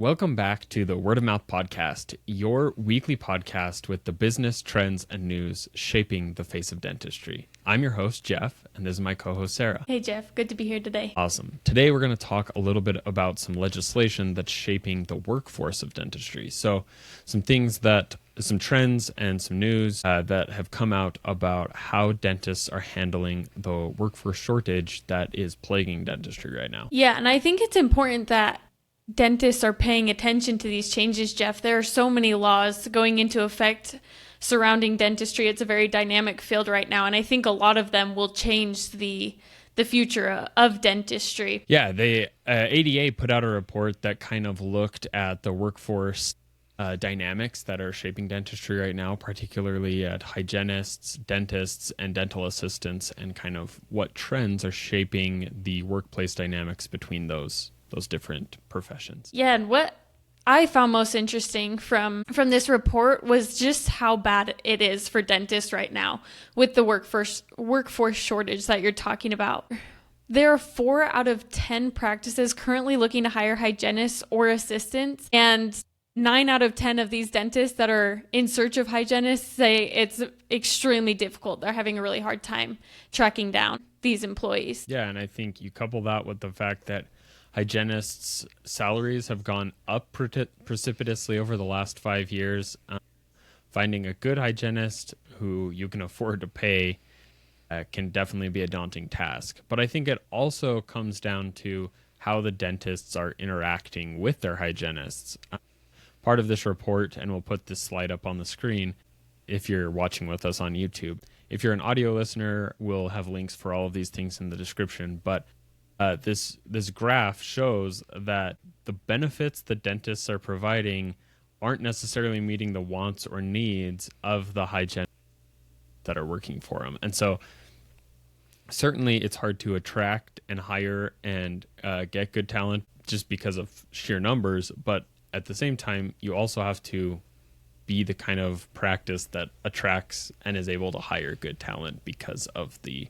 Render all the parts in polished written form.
Welcome back to the Word of Mouth Podcast, your weekly podcast with the business, trends, and news shaping the face of dentistry. I'm your host, Jeff, and this is my co-host, Sarah. Hey, Jeff. Good to be here today. Awesome. Today, we're going to talk a little bit about some legislation that's shaping the workforce of dentistry. So some trends and some news that have come out about how dentists are handling the workforce shortage that is plaguing dentistry right now. Yeah, and I think it's important that dentists are paying attention to these changes, Jeff. There are so many laws going into effect surrounding dentistry. It's a very dynamic field right now, and I think a lot of them will change the future of dentistry. Yeah, the ADA put out a report that kind of looked at the workforce dynamics that are shaping dentistry right now, particularly at hygienists, dentists, and dental assistants, and kind of what trends are shaping the workplace dynamics between those different professions. Yeah, and what I found most interesting from this report was just how bad it is for dentists right now with the workforce shortage that you're talking about. There are 4 out of 10 practices currently looking to hire hygienists or assistants, and 9 out of 10 of these dentists that are in search of hygienists say it's extremely difficult. They're having a really hard time tracking down these employees. Yeah, and I think you couple that with the fact that hygienists' salaries have gone up precipitously over the last 5 years. Finding a good hygienist who you can afford to pay can definitely be a daunting task. But I think it also comes down to how the dentists are interacting with their hygienists. Part of this report, and we'll put this slide up on the screen if you're watching with us on YouTube. If you're an audio listener, we'll have links for all of these things in the description. But this graph shows that the benefits the dentists are providing aren't necessarily meeting the wants or needs of the hygienists that are working for them. And so certainly it's hard to attract and hire and get good talent just because of sheer numbers. But at the same time, you also have to be the kind of practice that attracts and is able to hire good talent because of the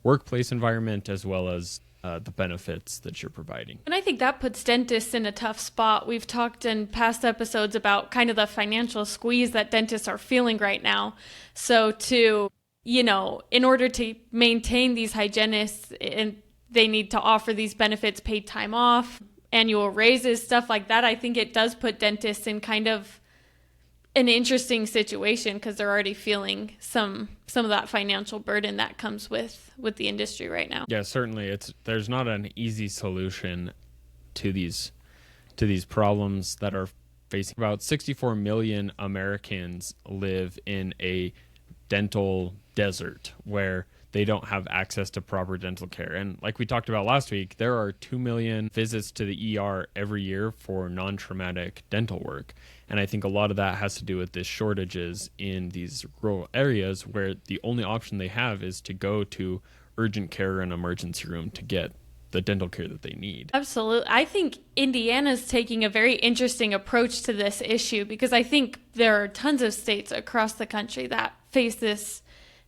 workplace environment as well as the benefits that you're providing. And I think that puts dentists in a tough spot. We've talked in past episodes about kind of the financial squeeze that dentists are feeling right now. So in order to maintain these hygienists, and they need to offer these benefits, paid time off, annual raises, stuff like that. I think it does put dentists in kind of an interesting situation because they're already feeling some of that financial burden that comes with the industry right now. Yeah, certainly there's not an easy solution to these problems that are facing. About 64 million Americans live in a dental desert where they don't have access to proper dental care. And like we talked about last week, there are 2 million visits to the ER every year for non-traumatic dental work. And I think a lot of that has to do with the shortages in these rural areas where the only option they have is to go to urgent care and emergency room to get the dental care that they need. Absolutely. I think Indiana's taking a very interesting approach to this issue because I think there are tons of states across the country that face this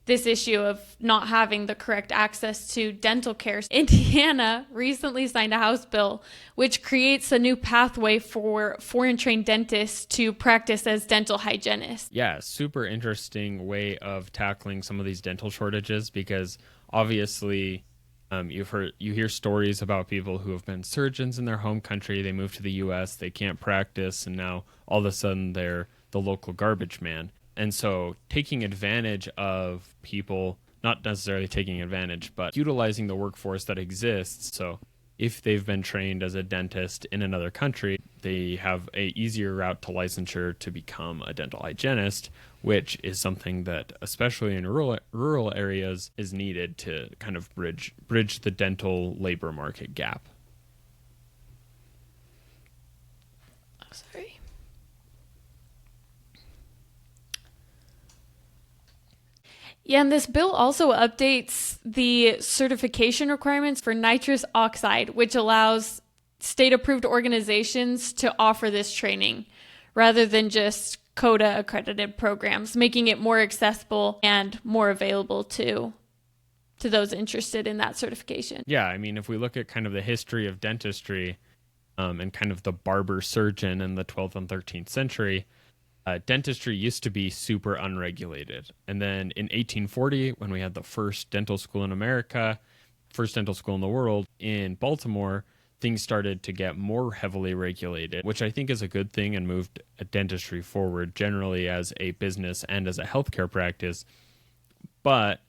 issue of not having the correct access to dental care. Indiana recently signed a House bill which creates a new pathway for foreign-trained dentists to practice as dental hygienists. Yeah, super interesting way of tackling some of these dental shortages because obviously you hear stories about people who have been surgeons in their home country, they move to the US, they can't practice, and now all of a sudden they're the local garbage man. And so taking advantage of people, not necessarily taking advantage, but utilizing the workforce that exists. So if they've been trained as a dentist in another country, they have a easier route to licensure to become a dental hygienist, which is something that, especially in rural areas, is needed to kind of bridge the dental labor market gap. Sorry. Yeah, and this bill also updates the certification requirements for nitrous oxide, which allows state-approved organizations to offer this training rather than just CODA-accredited programs, making it more accessible and more available to those interested in that certification. Yeah, I mean, if we look at kind of the history of dentistry, and kind of the barber surgeon in the 12th and 13th century, dentistry used to be super unregulated. And then in 1840, when we had the first dental school in America, first dental school in the world in Baltimore, things started to get more heavily regulated, which I think is a good thing and moved dentistry forward generally as a business and as a healthcare practice. But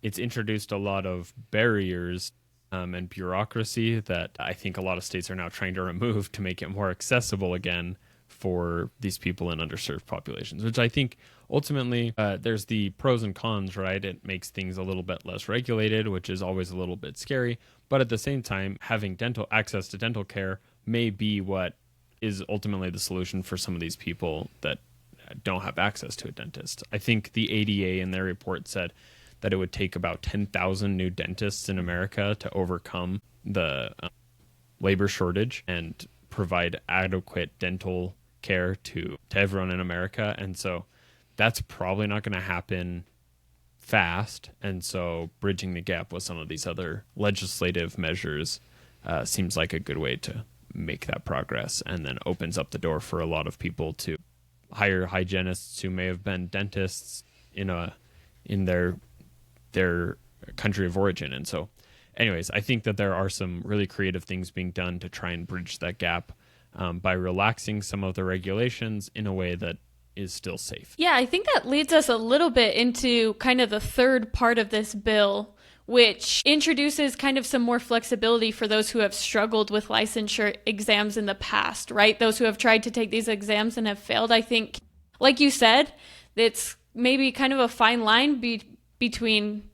it's introduced a lot of barriers and bureaucracy that I think a lot of states are now trying to remove to make it more accessible again for these people in underserved populations, which I think ultimately there's the pros and cons, right? It makes things a little bit less regulated, which is always a little bit scary. But at the same time, having dental access to dental care may be what is ultimately the solution for some of these people that don't have access to a dentist. I think the ADA in their report said that it would take about 10,000 new dentists in America to overcome the labor shortage and provide adequate dental care to everyone in America. And so that's probably not going to happen fast. And so bridging the gap with some of these other legislative measures seems like a good way to make that progress, and then opens up the door for a lot of people to hire hygienists who may have been dentists in their country of origin. And so anyways, I think that there are some really creative things being done to try and bridge that gap by relaxing some of the regulations in a way that is still safe. Yeah, I think that leads us a little bit into kind of the third part of this bill, which introduces kind of some more flexibility for those who have struggled with licensure exams in the past, right? Those who have tried to take these exams and have failed. I think, like you said, it's maybe kind of a fine line between,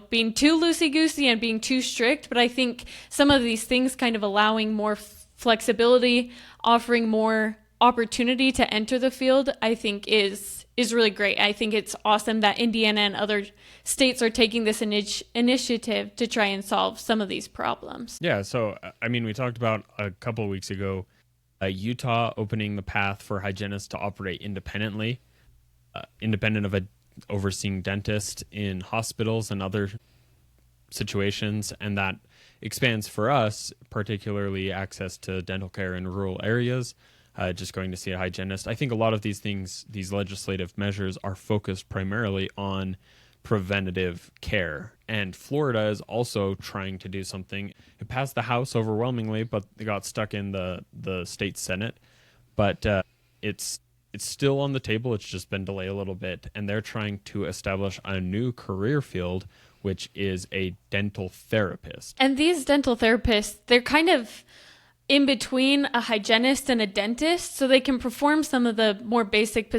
being too loosey-goosey and being too strict. But I think some of these things kind of allowing more flexibility, offering more opportunity to enter the field, I think is really great. I think it's awesome that Indiana and other states are taking this initiative to try and solve some of these problems. Yeah, so I mean, we talked about a couple of weeks ago, Utah opening the path for hygienists to operate independently, independent of a overseeing dentist in hospitals and other situations, and that expands for us, particularly access to dental care in rural areas. Just going to see a hygienist. I think a lot of these things, these legislative measures, are focused primarily on preventative care. And Florida is also trying to do something. It passed the House overwhelmingly, but it got stuck in the state Senate. But it's still on the table. It's just been delayed a little bit. And they're trying to establish a new career field, which is a dental therapist. And these dental therapists, they're kind of in between a hygienist and a dentist, so they can perform some of the more basic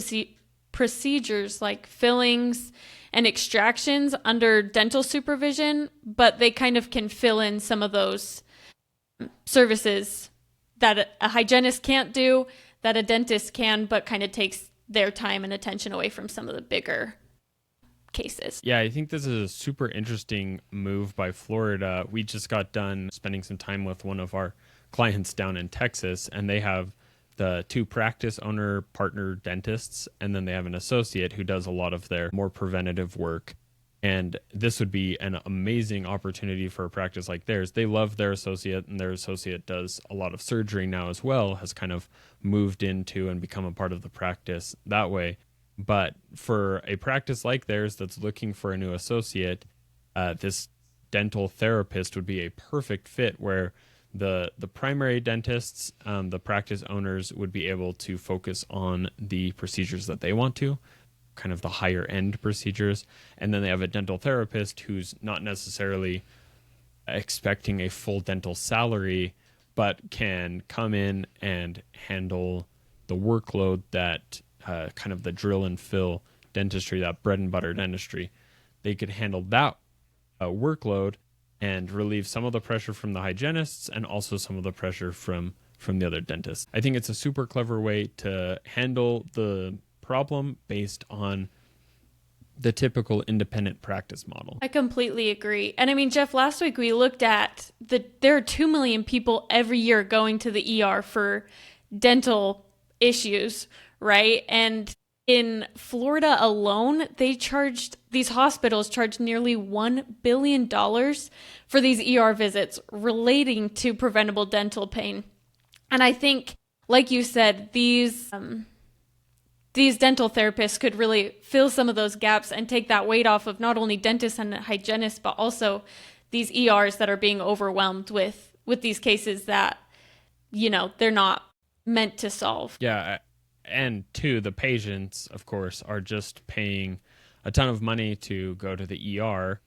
procedures like fillings and extractions under dental supervision, but they kind of can fill in some of those services that a hygienist can't do, that a dentist can, but kind of takes their time and attention away from some of the bigger cases. Yeah, I think this is a super interesting move by Florida. We just got done spending some time with one of our clients down in Texas, and they have the two practice owner partner dentists, and then they have an associate who does a lot of their more preventative work. And this would be an amazing opportunity for a practice like theirs. They love their associate, and their associate does a lot of surgery now as well, has kind of moved into and become a part of the practice that way. But for a practice like theirs that's looking for a new associate, this dental therapist would be a perfect fit, where the primary dentists, the practice owners, would be able to focus on the procedures that they want to, kind of the higher end procedures. And then they have a dental therapist who's not necessarily expecting a full dental salary, but can come in and handle the workload that kind of the drill and fill dentistry, that bread and butter dentistry. They could handle that workload and relieve some of the pressure from the hygienists and also some of the pressure from the other dentists. I think it's a super clever way to handle the problem based on the typical independent practice model. I completely agree. And I mean, Jeff, last week we looked at there are 2 million people every year going to the ER for dental issues, right? And in Florida alone, these hospitals charged nearly $1 billion for these ER visits relating to preventable dental pain. And I think, like you said, these dental therapists could really fill some of those gaps and take that weight off of not only dentists and hygienists, but also these ERs that are being overwhelmed with these cases that, they're not meant to solve. Yeah. And two, the patients, of course, are just paying a ton of money to go to the ER.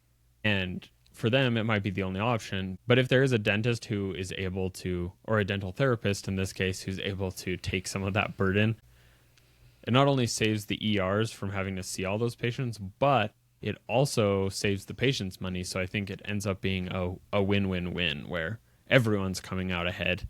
And for them, it might be the only option. But if there is a dentist who is able to, or a dental therapist in this case, who's able to take some of that burden, it not only saves the ERs from having to see all those patients, but it also saves the patients money. So I think it ends up being a win-win-win where everyone's coming out ahead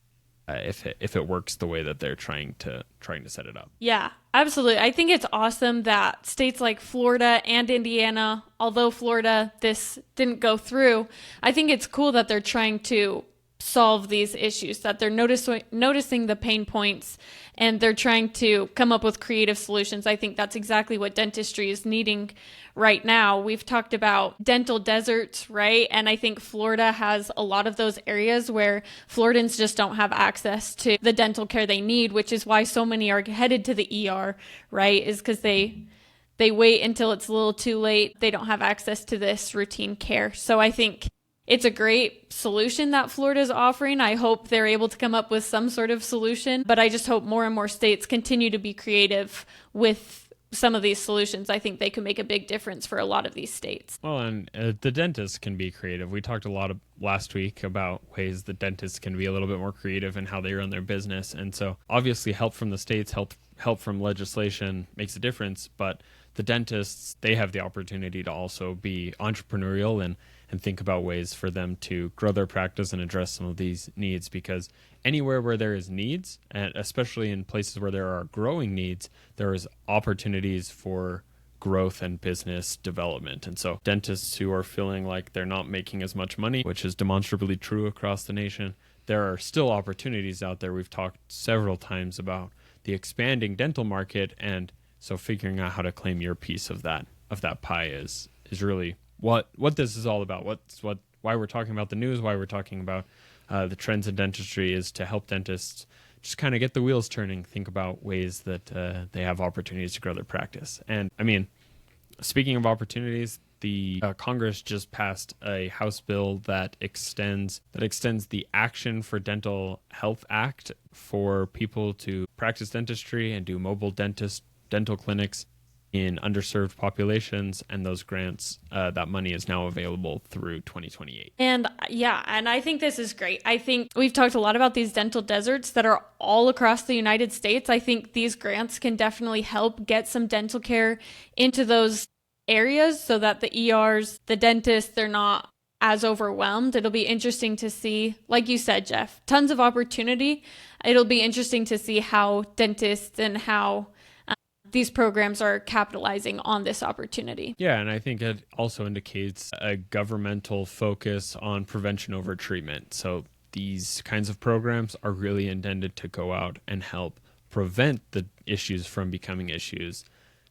if it works the way that they're trying to set it up. Yeah, absolutely. I think it's awesome that states like Florida and Indiana, although Florida, this didn't go through, I think it's cool that they're trying to solve these issues, that they're noticing the pain points and they're trying to come up with creative solutions. I think that's exactly what dentistry is needing right now. We've talked about dental deserts, right? And I think Florida has a lot of those areas where Floridans just don't have access to the dental care they need, which is why so many are headed to the ER, right? Is because they wait until it's a little too late. They don't have access to this routine care. So I think it's a great solution that Florida's offering. I hope they're able to come up with some sort of solution, but I just hope more and more states continue to be creative with some of these solutions. I think they can make a big difference for a lot of these states. Well, and the dentists can be creative. We talked a lot last week about ways the dentists can be a little bit more creative in how they run their business. And so obviously help from the states, help from legislation makes a difference, but the dentists, they have the opportunity to also be entrepreneurial and think about ways for them to grow their practice and address some of these needs, because anywhere where there is needs, and especially in places where there are growing needs, there is opportunities for growth and business development. And so dentists who are feeling like they're not making as much money, which is demonstrably true across the nation, there are still opportunities out there. We've talked several times about the expanding dental market, and so figuring out how to claim your piece of that pie is really what this is all about. Why we're talking about the news, why we're talking about the trends in dentistry, is to help dentists just kind of get the wheels turning, think about ways that they have opportunities to grow their practice. And I mean, speaking of opportunities, the Congress just passed a House bill that extends the Action for Dental Health Act for people to practice dentistry and do mobile dental clinics in underserved populations, and those grants, that money is now available through 2028. And I think this is great. I think we've talked a lot about these dental deserts that are all across the United States. I think these grants can definitely help get some dental care into those areas so that the ERs, the dentists, they're not as overwhelmed. It'll be interesting to see, like you said, Jeff, tons of opportunity. It'll be interesting to see how dentists and how these programs are capitalizing on this opportunity. Yeah, and I think it also indicates a governmental focus on prevention over treatment. So these kinds of programs are really intended to go out and help prevent the issues from becoming issues,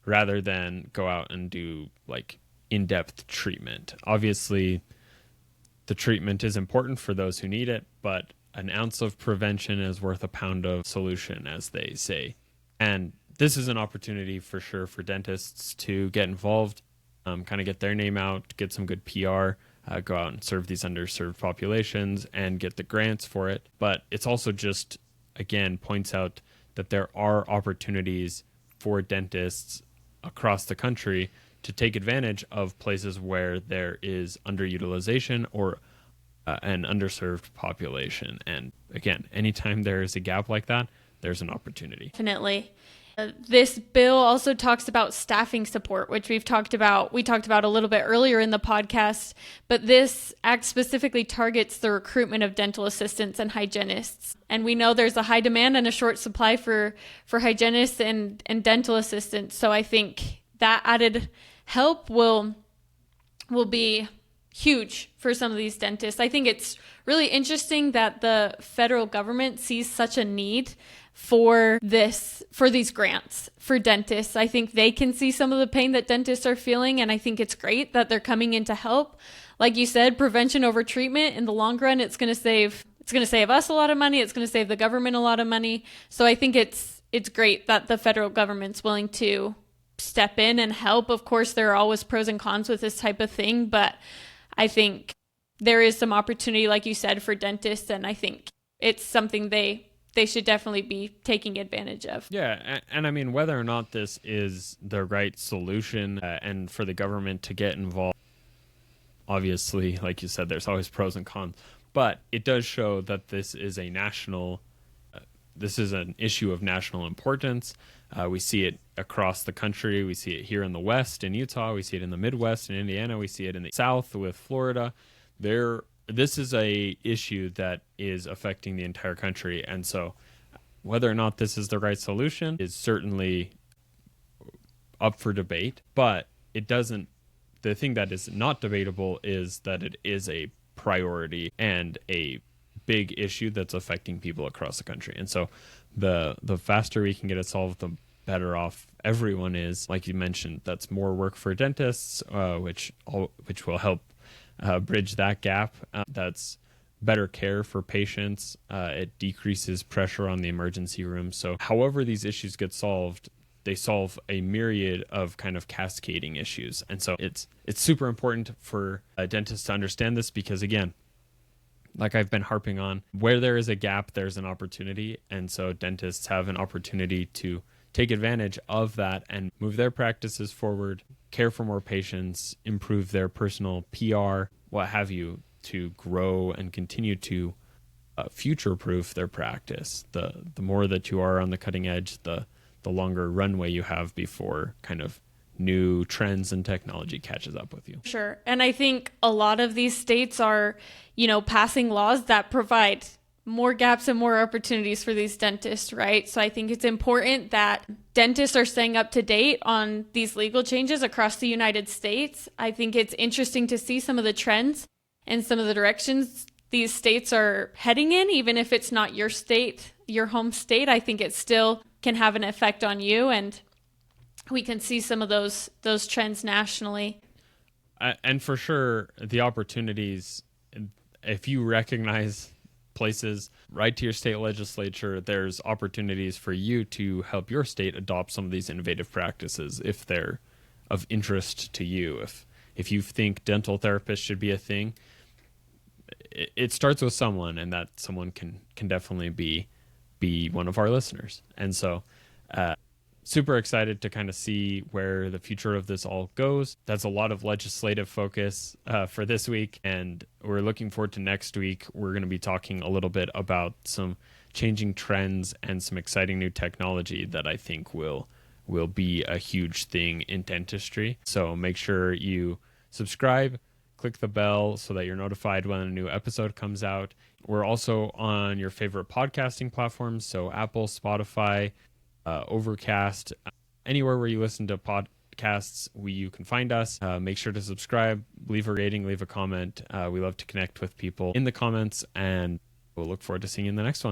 rather than go out and do like in-depth treatment. Obviously, the treatment is important for those who need it, but an ounce of prevention is worth a pound of solution, as they say. And this is an opportunity for sure for dentists to get involved, kind of get their name out, get some good PR, go out and serve these underserved populations and get the grants for it. But it's also just, again, points out that there are opportunities for dentists across the country to take advantage of places where there is underutilization or an underserved population. And again, anytime there is a gap like that, there's an opportunity. Definitely. This bill also talks about staffing support, which we talked about a little bit earlier in the podcast, but this act specifically targets the recruitment of dental assistants and hygienists. And we know there's a high demand and a short supply for hygienists and dental assistants. So I think that added help will be huge for some of these dentists. I think it's really interesting that the federal government sees such a need for these grants for dentists. I think they can see some of the pain that dentists are feeling, and I think it's great that they're coming in to help. Like you said, prevention over treatment, in the long run, it's going to It's going to save us a lot of money. It's going to save the government a lot of money. So I think it's great that the federal government's willing to step in and help. Of course, there are always pros and cons with this type of thing, but I think there is some opportunity, like you said, for dentists, and I think it's something they should definitely be taking advantage of. Yeah, and I mean, whether or not this is the right solution and for the government to get involved, obviously, like you said, there's always pros and cons, but it does show that this is a national, this is an issue of national importance. We see it across the country. We see it here in the West in Utah. We see it in the Midwest in Indiana. We see it in the South with Florida. This is a issue that is affecting the entire country. And so whether or not this is the right solution is certainly up for debate, but the thing that is not debatable is that it is a priority and a big issue that's affecting people across the country. And so the faster we can get it solved, the better off everyone is. Like you mentioned, that's more work for dentists, which will help bridge that gap. That's better care for patients. It decreases pressure on the emergency room. So however these issues get solved, they solve a myriad of kind of cascading issues. And so it's super important for dentists to understand this because, again, like I've been harping on, where there is a gap, there's an opportunity. And so dentists have an opportunity to take advantage of that and move their practices forward, care for more patients, improve their personal PR, what have you, to grow and continue to future-proof their practice. The more that you are on the cutting edge, the longer runway you have before kind of new trends and technology catches up with you. Sure. And I think a lot of these states are, passing laws that provide more gaps and more opportunities for these dentists, right? So I think it's important that dentists are staying up to date on these legal changes across the United States. I think it's interesting to see some of the trends and some of the directions these states are heading in, even if it's not your state, your home state. I think it still can have an effect on you, and we can see some of those trends nationally. And for sure, the opportunities, if you recognize places, write to your state legislature, there's opportunities for you to help your state adopt some of these innovative practices if they're of interest to you. If you think dental therapists should be a thing, it starts with someone, and that someone can definitely be one of our listeners. And so super excited to kind of see where the future of this all goes. That's a lot of legislative focus for this week, and we're looking forward to next week. We're going to be talking a little bit about some changing trends and some exciting new technology that I think will be a huge thing in dentistry. So make sure you subscribe, click the bell so that you're notified when a new episode comes out. We're also on your favorite podcasting platforms, so Apple, Spotify, Overcast, anywhere where you listen to podcasts, you can find us. Make sure to subscribe, leave a rating, leave a comment. We love to connect with people in the comments, and we'll look forward to seeing you in the next one.